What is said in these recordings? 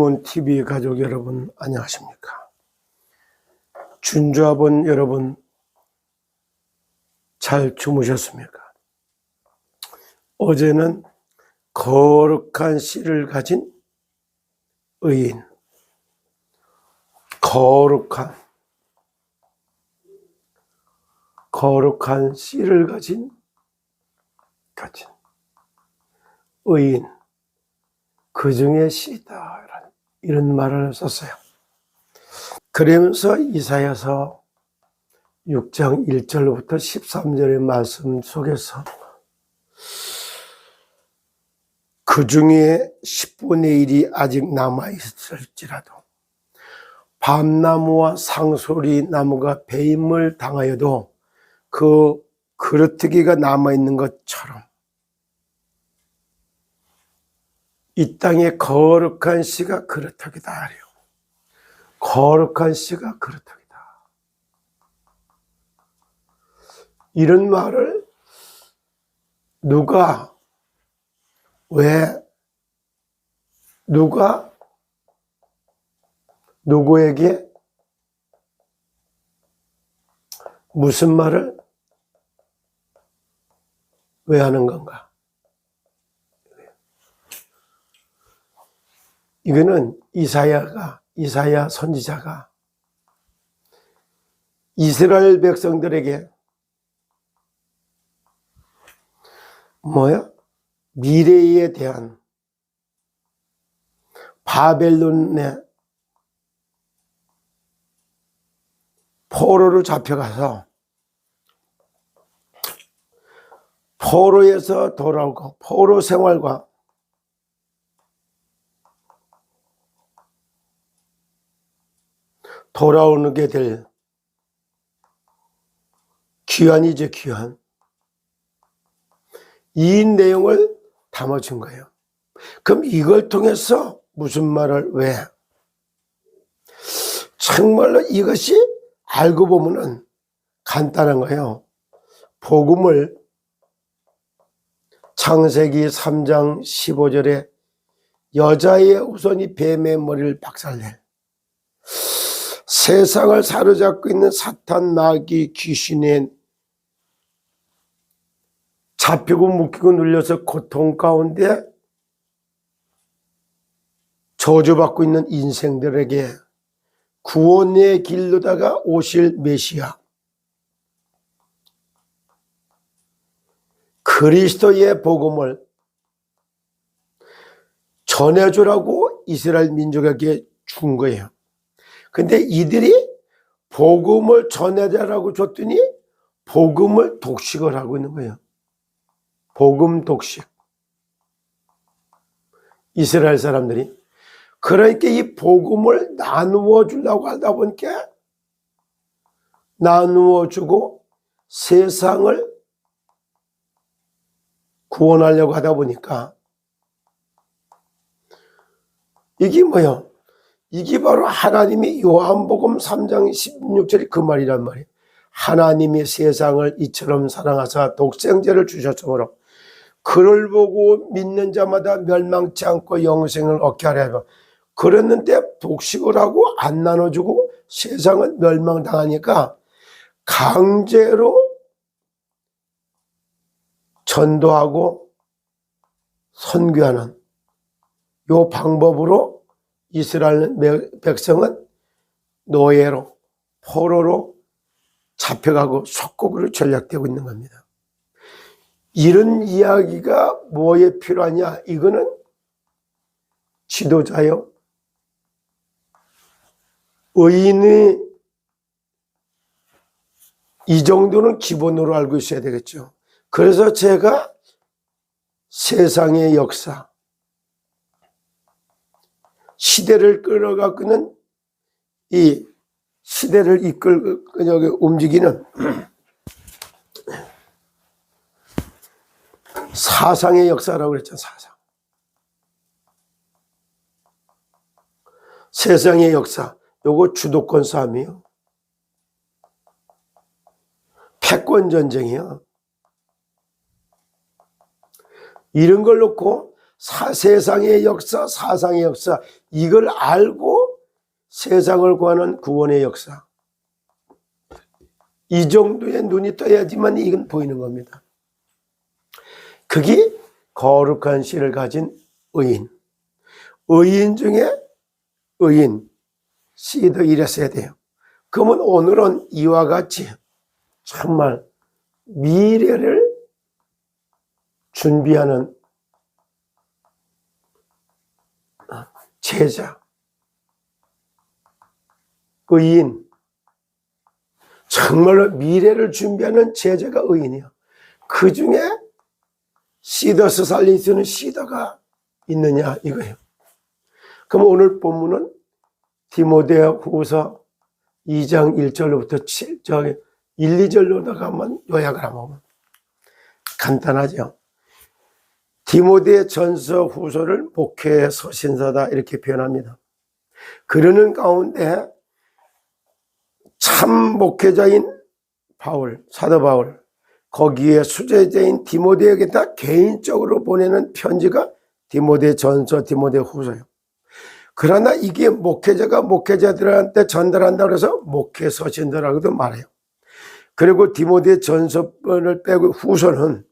시몬 TV 가족 여러분 안녕하십니까? 준주아본 여러분 잘 주무셨습니까? 어제는 거룩한 씨를 가진 의인, 거룩한 씨를 가진 의인, 그 중에 씨다 이런 말을 썼어요. 그러면서 이사야서 6장 1절부터 13절의 말씀 속에서 그 중에 10분의 1이 아직 남아있을지라도 밤나무와 상소리 나무가 배임을 당하여도 그 그루터기가 남아있는 것처럼 이 땅에 거룩한 씨가 그루터기다. 거룩한 씨가 그루터기다. 이런 말을 누구에게 무슨 말을 왜 하는 건가? 이거는 이사야 선지자가 이스라엘 백성들에게 미래에 대한 바벨론의 포로로 잡혀가서 포로에서 돌아오고 포로 생활과 돌아오게 될 귀환이죠, 귀환. 이 내용을 담아준 거예요. 그럼 이걸 통해서 무슨 말을 왜? 정말로 이것이 알고 보면은 간단한 거예요. 복음을 창세기 3장 15절에 여자의 후손이 뱀의 머리를 박살내 세상을 사로잡고 있는 사탄, 마귀, 귀신의 잡히고 묶이고 눌려서 고통 가운데 저주받고 있는 인생들에게 구원의 길로다가 오실 메시아 그리스도의 복음을 전해주라고 이스라엘 민족에게 준 거예요. 근데 이들이 복음을 전해달라고 줬더니 복음을 독식을 하고 있는 거예요. 복음 독식. 이스라엘 사람들이. 그러니까 이 복음을 나누어 주려고 하다 보니까 나누어 주고 세상을 구원하려고 하다 보니까 이게 뭐예요? 이게 바로 하나님이 요한복음 3장 16절이 그 말이란 말이에요. 하나님이 세상을 이처럼 사랑하사 독생자를 주셨으므로 그를 보고 믿는 자마다 멸망치 않고 영생을 얻게 하려 하여 그랬는데 독식을 하고 안 나눠주고 세상은 멸망당하니까 강제로 전도하고 선교하는 요 방법으로 이스라엘 백성은 노예로 포로로 잡혀가고 속국으로 전락되고 있는 겁니다. 이런 이야기가 뭐에 필요하냐? 이거는 지도자요, 의인이 이 정도는 기본으로 알고 있어야 되겠죠. 그래서 제가 세상의 역사, 시대를 끌어가고는 이 시대를 이끌고 움직이는 사상의 역사라고 그랬죠. 세상의 역사, 요거 주도권 싸움이요. 패권 전쟁이요. 이런 걸 놓고 세상의 역사, 사상의 역사, 이걸 알고 세상을 구하는 구원의 역사. 이 정도의 눈이 떠야지만 이건 보이는 겁니다. 그게 거룩한 씨를 가진 의인. 의인 중에 의인, 씨도 이랬어야 돼요. 그러면 오늘은 이와 같이 정말 미래를 준비하는 제자, 의인, 정말로 미래를 준비하는 제자가 의인이야. 그 중에 시더스 살릴 수 있는 시더가 있느냐 이거예요. 그럼 오늘 본문은 디모데 후서 2장 1절로부터 1, 2절로다가 한번 요약을 하면 간단하죠. 디모데 전서 후서를 목회 서신서다 이렇게 표현합니다. 그러는 가운데 참 목회자인 바울, 사도 바울, 거기에 수제자인 디모데에게다 개인적으로 보내는 편지가 디모데 전서, 디모데 후서예요. 그러나 이게 목회자가 목회자들한테 전달한다고 해서 목회 서신서라고도 말해요. 그리고 디모데 전서를 빼고 후서는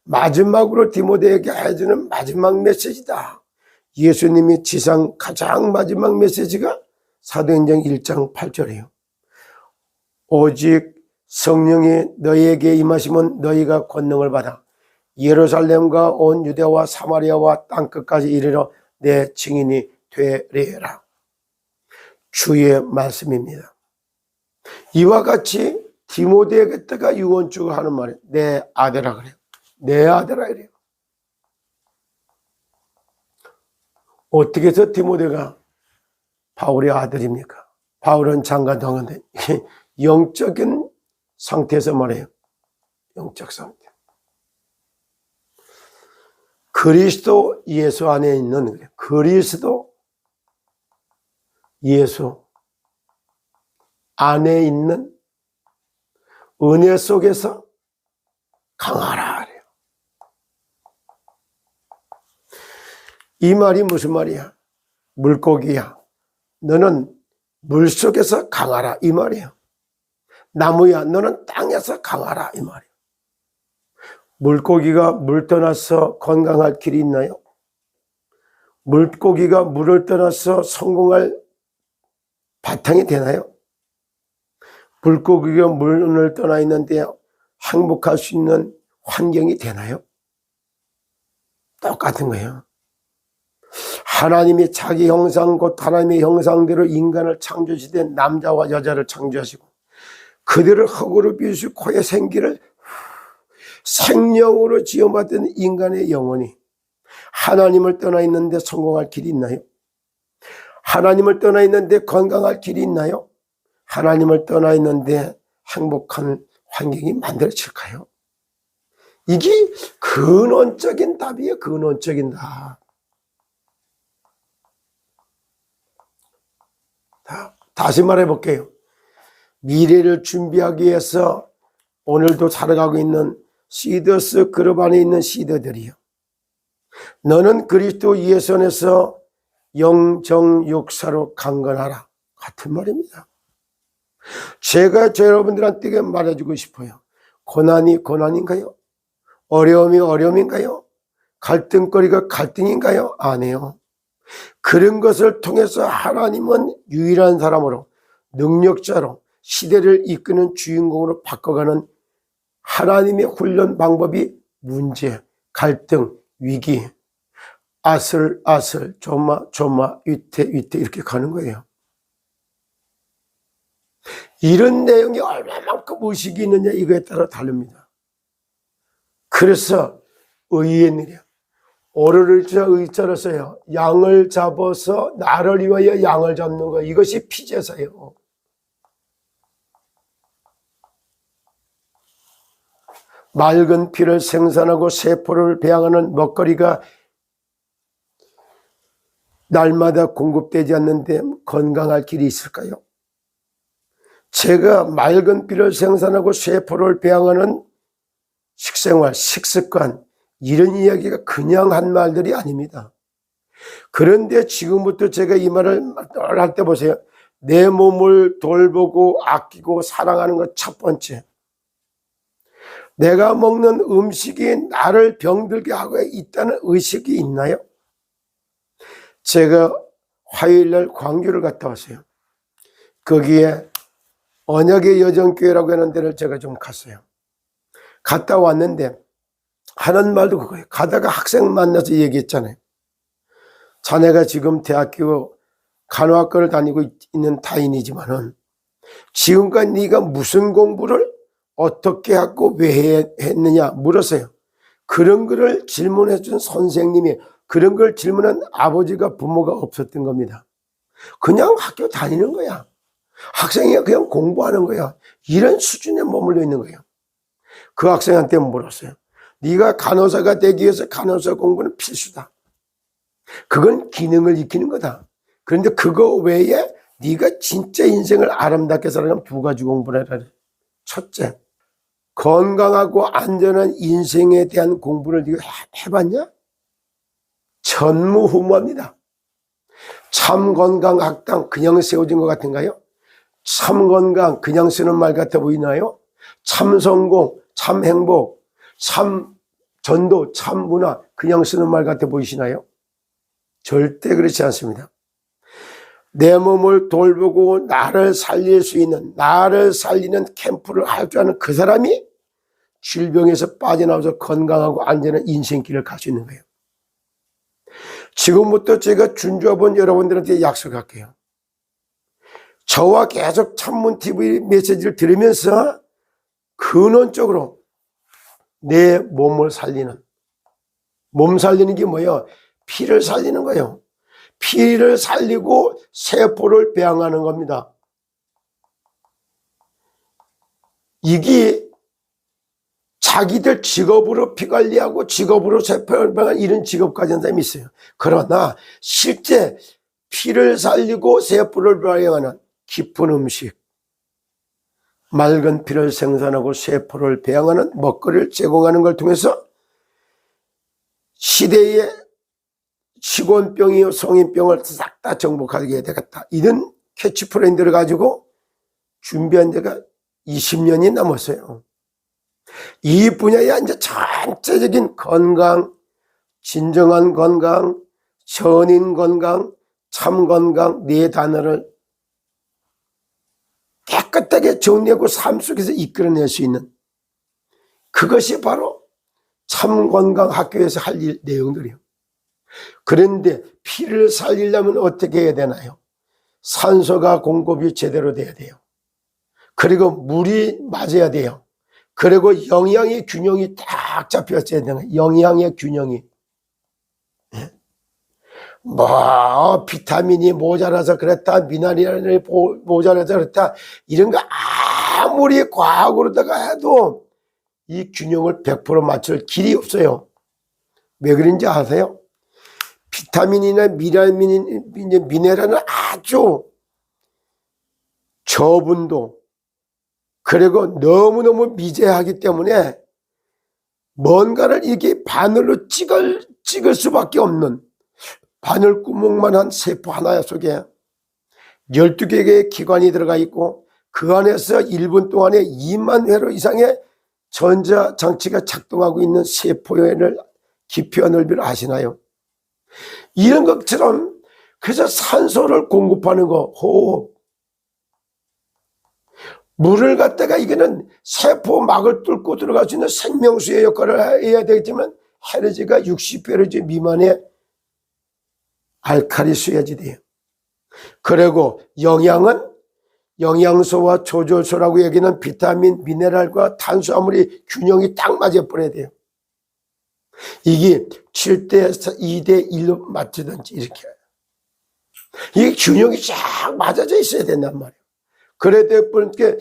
마지막으로 디모데에게 해주는 마지막 메시지다. 예수님이 지상 가장 마지막 메시지가 사도행전 1장 8절이에요. 오직 성령이 너희에게 임하시면 너희가 권능을 받아 예루살렘과 온 유대와 사마리아와 땅끝까지 이르러 내 증인이 되리라. 주의 말씀입니다. 이와 같이 디모데에게다가 유언주가 하는 말이 내 아들아 그래요. 내 아들아 이래요. 어떻게 해서 디모데가 바울의 아들입니까? 바울은 장가 당한데 영적인 상태에서 말해요. 영적 상태. 그리스도 예수 안에 있는 그리스도 예수 안에 있는 은혜 속에서 강하라. 이 말이 무슨 말이야? 물고기야. 너는 물속에서 강하라. 이 말이야. 나무야. 너는 땅에서 강하라. 이 말이야. 물고기가 물 떠나서 건강할 길이 있나요? 물고기가 물을 떠나서 성공할 바탕이 되나요? 물고기가 물을 떠나 있는데 행복할 수 있는 환경이 되나요? 똑같은 거예요. 하나님이 자기 형상 곧 하나님의 형상대로 인간을 창조시되 남자와 여자를 창조하시고 그들을 흙으로 비우시고 코에 생기를 생명으로 지어받은 인간의 영혼이 하나님을 떠나 있는데 성공할 길이 있나요? 하나님을 떠나 있는데 건강할 길이 있나요? 하나님을 떠나 있는데 행복한 환경이 만들어질까요? 이게 근원적인 답이에요. 근원적인 답. 다시 말해 볼게요. 미래를 준비하기 위해서 오늘도 살아가고 있는 시더스 그룹 안에 있는 시더들이요. 너는 그리스도 예수 안에서 영정육사로 강건하라. 같은 말입니다. 제가 여러분들한테 말해주고 싶어요. 고난이 고난인가요? 어려움이 어려움인가요? 갈등거리가 갈등인가요? 아니에요. 그런 것을 통해서 하나님은 유일한 사람으로 능력자로 시대를 이끄는 주인공으로 바꿔가는 하나님의 훈련 방법이 문제, 갈등, 위기, 아슬아슬, 조마, 위태 이렇게 가는 거예요. 이런 내용이 얼마만큼 의식이 있느냐 이거에 따라 다릅니다. 그래서 의인이래요. 오를 의자를 써요. 양을 잡아서 나를 위하여 양을 잡는 거 이것이 피제사예요. 맑은 피를 생산하고 세포를 배양하는 먹거리가 날마다 공급되지 않는데 건강할 길이 있을까요? 제가 맑은 피를 생산하고 세포를 배양하는 식생활, 식습관 이런 이야기가 그냥 한 말들이 아닙니다. 그런데 지금부터 제가 이 말을 할 때 보세요. 내 몸을 돌보고 아끼고 사랑하는 것 첫 번째. 내가 먹는 음식이 나를 병들게 하고 있다는 의식이 있나요? 제가 화요일날 광주를 갔다 왔어요. 거기에 언약의 여정교회라고 하는 데를 제가 좀 갔어요. 갔다 왔는데 하는 말도 그거예요. 가다가 학생 만나서 얘기했잖아요. 자네가 지금 대학교 간호학과를 다니고 있는 타인이지만은 지금까지 네가 무슨 공부를 어떻게 하고 왜 했느냐 물었어요. 그런 거를 질문해 준 선생님이, 그런 걸 질문한 아버지가 부모가 없었던 겁니다. 그냥 학교 다니는 거야. 학생이 그냥 공부하는 거야. 이런 수준에 머물러 있는 거예요. 그 학생한테 물었어요. 네가 간호사가 되기 위해서 간호사 공부는 필수다. 그건 기능을 익히는 거다. 그런데 그거 외에 네가 진짜 인생을 아름답게 살려면 두 가지 공부를 해라. 첫째, 건강하고 안전한 인생에 대한 공부를 네가 해봤냐? 전무후무합니다. 참건강학당 그냥 세워진 것 같은가요? 참건강 그냥 쓰는 말 같아 보이나요? 참성공, 참행복, 참전도, 참문화 그냥 쓰는 말 같아 보이시나요? 절대 그렇지 않습니다. 내 몸을 돌보고 나를 살릴 수 있는, 나를 살리는 캠프를 할 줄 아는 그 사람이 질병에서 빠져나와서 건강하고 안전한 인생길을 갈 수 있는 거예요. 지금부터 제가 준주아본 여러분들한테 약속할게요. 저와 계속 찬문TV 메시지를 들으면서 근원적으로 내 몸을 살리는, 몸 살리는 게 뭐예요? 피를 살리는 거예요. 피를 살리고 세포를 배양하는 겁니다. 이게 자기들 직업으로 피 관리하고 직업으로 세포를 배양하는 이런 직업까지 하는 사람이 있어요. 그러나 실제 피를 살리고 세포를 배양하는 깊은 음식, 맑은 피를 생산하고 세포를 배양하는 먹거리를 제공하는 걸 통해서 시대의 식원병이요 성인병을 싹 다 정복하게 되겠다. 이런 캐치프레이즈를 가지고 준비한 지가 20년이 넘었어요. 이 분야에 이제 전체적인 건강, 진정한 건강, 전인 건강, 참 건강 네 단어를 깨끗하게 정리하고 삶 속에서 이끌어낼 수 있는, 그것이 바로 참 건강 학교에서 할 내용들이에요. 그런데 피를 살리려면 어떻게 해야 되나요? 산소가 공급이 제대로 돼야 돼요. 그리고 물이 맞아야 돼요. 그리고 영양의 균형이 딱 잡혔어야 되는, 영양의 균형이. 뭐 비타민이 모자라서 그랬다, 미네랄이 모자라서 그랬다, 이런 거 아무리 과학으로다가 해도 이 균형을 100% 맞출 길이 없어요. 왜 그런지 아세요? 비타민이나 미네랄은 아주 저분도, 그리고 너무너무 미세하기 때문에 뭔가를 이렇게 바늘로 찍을 수밖에 없는, 바늘구멍만한 세포 하나 속에 12개의 기관이 들어가 있고 그 안에서 1분 동안에 2만 회로 이상의 전자장치가 작동하고 있는 세포의 깊이와 넓이를 아시나요? 이런 것처럼, 그래서 산소를 공급하는 거, 호흡, 물을 갖다가 이거는 세포막을 뚫고 들어갈 수 있는 생명수의 역할을 해야 되겠지만 헤르지가 60헤르지 미만의 알칼리 수야지 돼요. 그리고 영양은 영양소와 조절소라고 여기는 비타민, 미네랄과 탄수화물이 균형이 딱 맞아 버려야 돼요. 이게 7대 2대 1로 맞추든지 이렇게. 이게 균형이 쫙 맞아져 있어야 된단 말이에요. 그래야 될 뻔게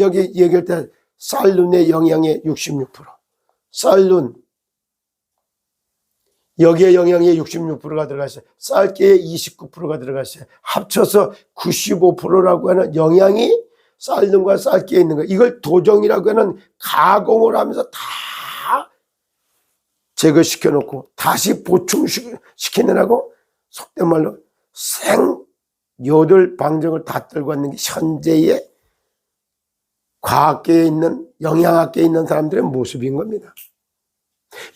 여기 얘기할 때 쌀룬의 영양의 66%, 쌀룬 여기에 영양의 66%가 들어가 있어요. 쌀기에 29%가 들어가 있어요. 합쳐서 95%라고 하는 영양이 쌀lun과 쌀기에 있는 거예요. 이걸 도정이라고 하는 가공을 하면서 다 제거시켜 놓고 다시 보충시키느라고 속된 말로 요들 방정을 다 떨고 왔는 게 현재의 과학계에 있는, 영양학계에 있는 사람들의 모습인 겁니다.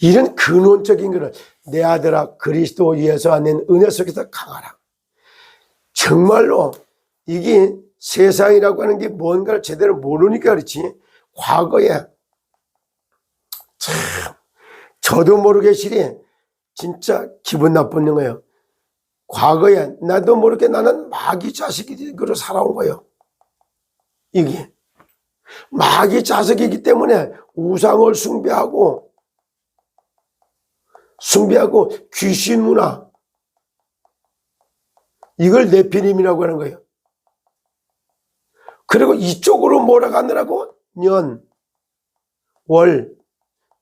이런 근원적인 것을 내 아들아 그리스도 예수 안에 은혜 속에서 강하라. 정말로 이게 세상이라고 하는 게 뭔가를 제대로 모르니까 그렇지, 과거에 참 저도 모르게 실이 진짜 기분 나쁜 거예요. 과거에 나도 모르게 나는 마귀 자식으로 살아온 거예요. 이게 마귀 자식이기 때문에 우상을 숭배하고 귀신 문화, 이걸 네피림이라고 하는 거예요. 그리고 이쪽으로 몰아가느라고 년, 월,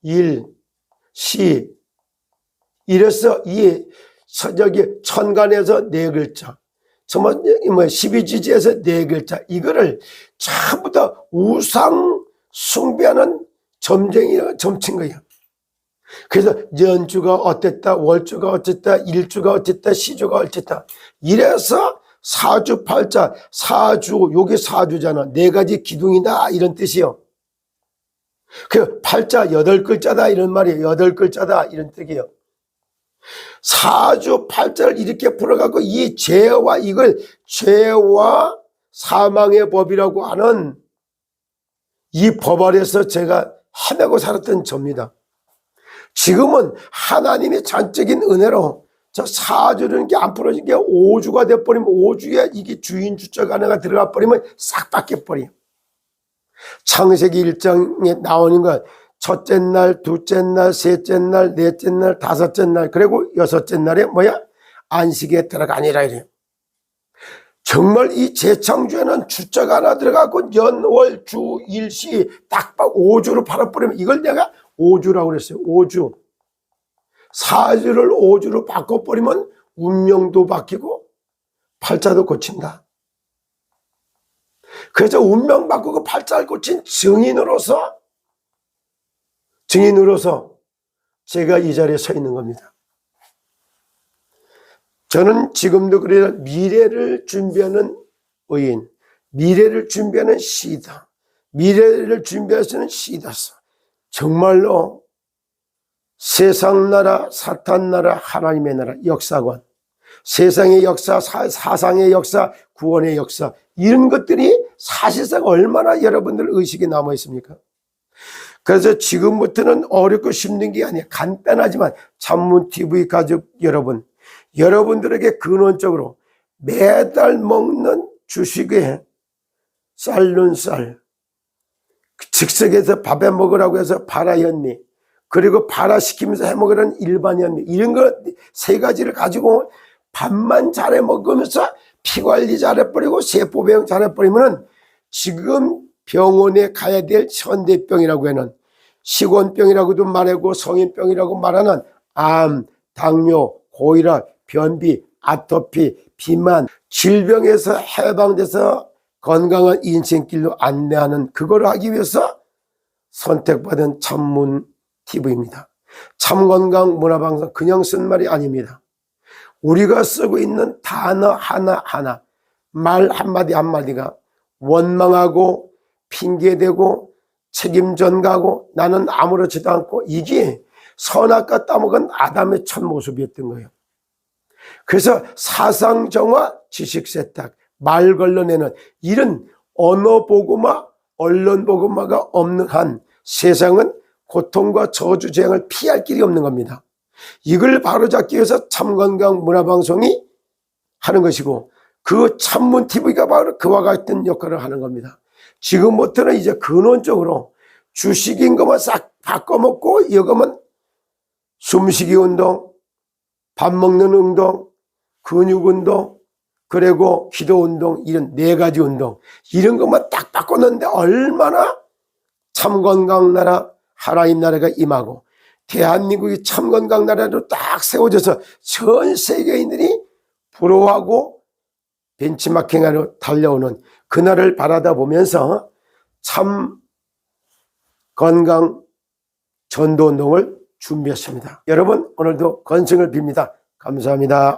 일, 시, 이래서 이 천간에서 네 글자, 12지지에서 네 글자, 이거를 전부 다 우상 숭배하는 점친 거예요. 그래서 연주가 어땠다, 월주가 어쨌다, 일주가 어쨌다, 시주가 어쨌다, 이래서 사주팔자, 사주, 요게 사주잖아. 네 가지 기둥이다, 이런 뜻이요. 그 팔자 8글자다, 이런 말이에요. 8글자다, 이런 뜻이에요. 사주 팔자를 이렇게 풀어갖고 이 죄와, 이걸 죄와 사망의 법이라고 하는 이 법 아래서 제가 헤매고 살았던 접니다. 지금은 하나님의 전적인 은혜로 저 사주라는 게 안 풀어진 게 오주가 돼버리면, 오주에 이게 주인 주적 하나가 들어가 버리면 싹 바뀌어버려요. 창세기 1장에 나오는 것, 첫째 날, 둘째 날, 셋째 날, 넷째 날, 다섯째 날, 그리고 여섯째 날에 안식에 들어가니라 이래요. 정말 이 재창주에는 주자가 하나 들어가고 연, 월, 주, 일, 시 딱 오주로 팔아버리면, 이걸 내가 오주라고 그랬어요. 오주. 사주를 오주로 바꿔버리면 운명도 바뀌고 팔자도 고친다. 그래서 운명 바꾸고 팔자를 고친 증인으로서 제가 이 자리에 서 있는 겁니다. 저는 지금도 그래요. 미래를 준비하는 의인, 미래를 준비하는 시다, 미래를 준비할 수 있는 시다서 정말로 세상 나라, 사탄 나라, 하나님의 나라, 역사관, 세상의 역사, 사상의 역사, 구원의 역사, 이런 것들이 사실상 얼마나 여러분들 의식에 남아 있습니까? 그래서 지금부터는 어렵고 힘든 게 아니에요. 간단하지만 찬문TV 가족 여러분들에게 근원적으로 매달 먹는 주식에 쌀른 쌀, 즉석에서 밥에 먹으라고 해서 발화현미, 그리고 발화시키면서 해먹으라는 일반 현미, 이런 거 세 가지를 가지고 밥만 잘해 먹으면서 피관리 잘해버리고 세포배양 잘해버리면 지금 병원에 가야 될 현대병이라고 하는, 식원병이라고도 말하고 성인병이라고 말하는 암, 당뇨, 고혈압, 변비, 아토피, 비만, 질병에서 해방돼서 건강한 인생길로 안내하는, 그걸 하기 위해서 선택받은 찬문TV입니다. 참건강 문화방송, 그냥 쓴 말이 아닙니다. 우리가 쓰고 있는 단어 하나하나, 말 한마디 한마디가 원망하고 핑계대고 책임 전가하고 나는 아무렇지도 않고, 이게 선악과 따먹은 아담의 첫 모습이었던 거예요. 그래서 사상정화, 지식세탁, 말 걸러내는 이런 언어보고마, 언론보고마가 없는 한 세상은 고통과 저주재앙을 피할 길이 없는 겁니다. 이걸 바로잡기 위해서 참건강 문화방송이 하는 것이고, 그 찬문TV가 바로 그와 같은 역할을 하는 겁니다. 지금부터는 이제 근원적으로 주식인 것만 싹 바꿔먹고, 이거만 숨쉬기 운동, 밥 먹는 운동, 근육 운동, 그리고 기도 운동, 이런 네 가지 운동, 이런 것만 딱 바꿨는데 얼마나 참건강 나라, 하나님 나라가 임하고 대한민국이 참건강 나라로 딱 세워져서 전 세계인들이 부러워하고 벤치마킹하러 달려오는 그날을 바라다 보면서 참 건강 전도운동을 준비했습니다. 여러분 오늘도 건승을 빕니다. 감사합니다.